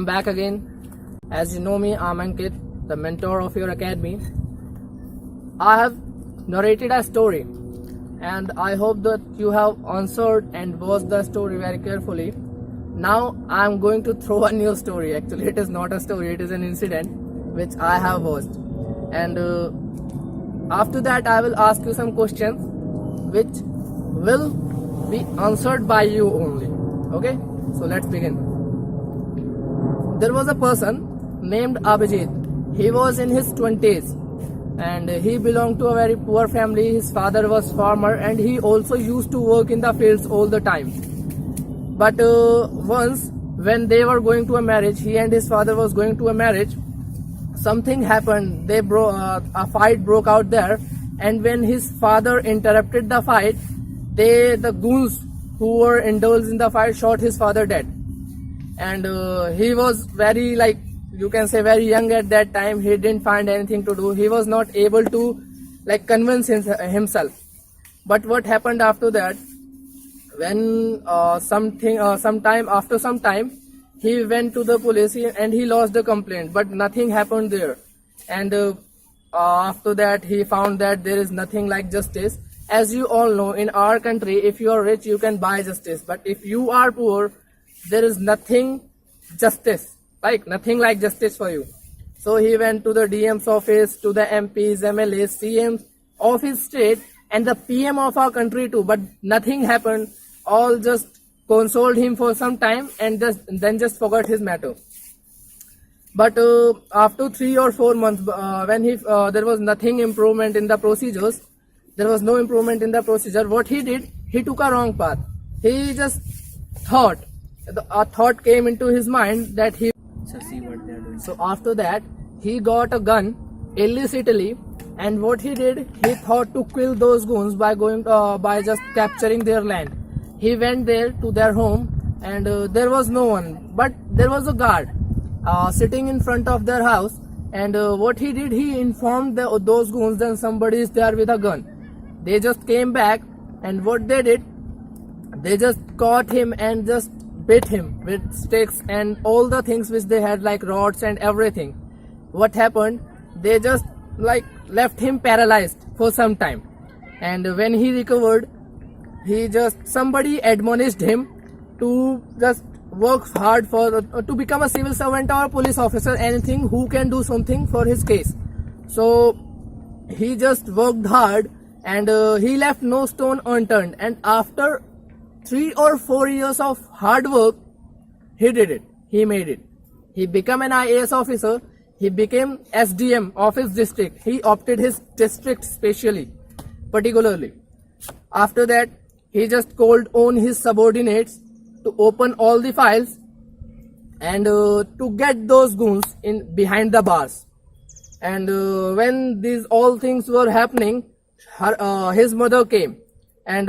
back again. As you know me, I'm Ankit, the mentor of your academy. I have narrated a story and I hope that you have answered and watched the story very carefully. Now I'm going to throw a new story. Actually, it is not a story, it is an incident which I have watched. And after that I will ask you some questions which will be answered by you only. Okay, so let's begin. There was a person named Abhijit. He was in his 20s and he belonged to a very poor family. His father was farmer and he also used to work in the fields all the time. But once when they were going to a marriage, he and his father was going to a marriage, something happened. A fight broke out there, and when his father interrupted the fight, the goons who were indulged in the fight shot his father dead. And he was very, like you can say, very young at that time. He didn't find anything to do. He was not able to convince himself. But what happened after that, when some time he went to the police and he lost the complaint, but nothing happened there. And after that he found that there is nothing like justice. As you all know, in our country, if you are rich you can buy justice, but if you are poor there is nothing like justice for you. So he went to the DM's office, to the MPs, MLAs, CMs of his state and the PM of our country too, but nothing happened. All just consoled him for some time and then just forgot his matter. But after 3 or 4 months, when there was nothing improvement in the procedures, there was no improvement in the procedure. What he did, he took a wrong path. He just thought, a thought came into his mind that he. So after that, he got a gun illicitly, and what he did, he thought to kill those goons by just capturing their land. He went there to their home and there was no one, but there was a guard sitting in front of their house. And what he did, he informed those goons that somebody is there with a gun. They just came back, and what they did, they just caught him and just beat him with sticks and all the things which they had, like rods and everything. What happened, they just left him paralyzed for some time. And when he recovered, somebody admonished him to just work hard to become a civil servant or a police officer, anything who can do something for his case. So he just worked hard and he left no stone unturned. And after 3 or 4 years of hard work, he did it. He made it. He became an IAS officer. He became SDM of his district. He opted his district particularly. After that, he just called on his subordinates to open all the files and to get those goons in behind the bars. And when these all things were happening, his mother came and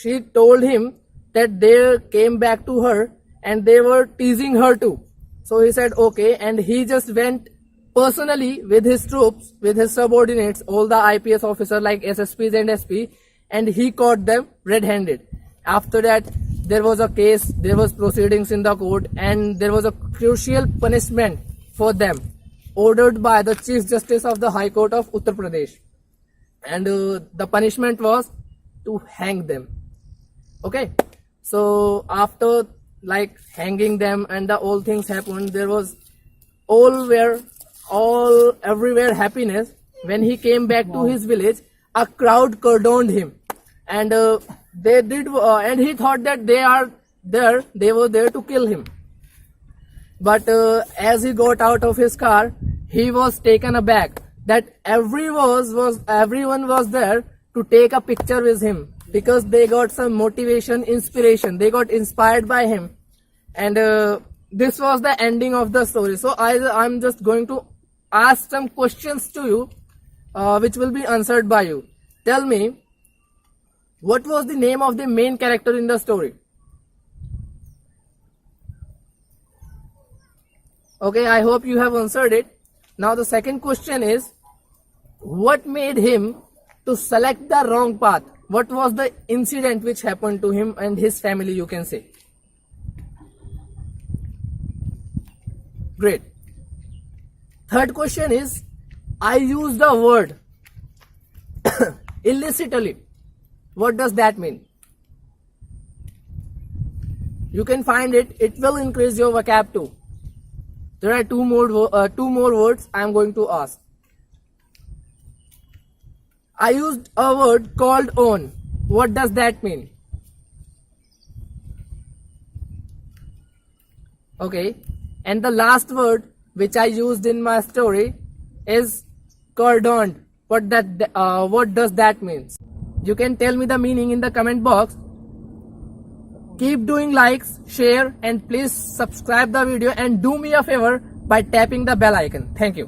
she told him that they came back to her and they were teasing her too. So he said okay, and he just went personally with his troops, with his subordinates, all the IPS officers like SSPs and SP, and he caught them red-handed. After that, there was a case, there was proceedings in the court, and there was a crucial punishment for them ordered by the Chief Justice of the High Court of Uttar Pradesh. And the punishment was to hang them. Okay, so after hanging them and all things happened, there was everywhere happiness. When he came back to his village, a crowd cordoned him, and and he thought that they were there to kill him. But as he got out of his car, he was taken aback that everyone was there to take a picture with him, because they got some motivation, inspiration. They got inspired by him, and this was the ending of the story. So I'm just going to ask some questions to you, which will be answered by you. Tell me, what was the name of the main character in the story? Okay, I hope you have answered it. Now the second question is, what made him to select the wrong path? What was the incident which happened to him and his family, you can say? Great. Third question is, I use the word illicitly. What does that mean? You can find it. It will increase your vocab too. There are two more words I am going to ask. I used a word called on. What does that mean? Okay. And the last word which I used in my story is cordoned. What does that mean? You can tell me the meaning in the comment box. Keep doing likes, share, and please subscribe the video and do me a favor by tapping the bell icon. Thank you.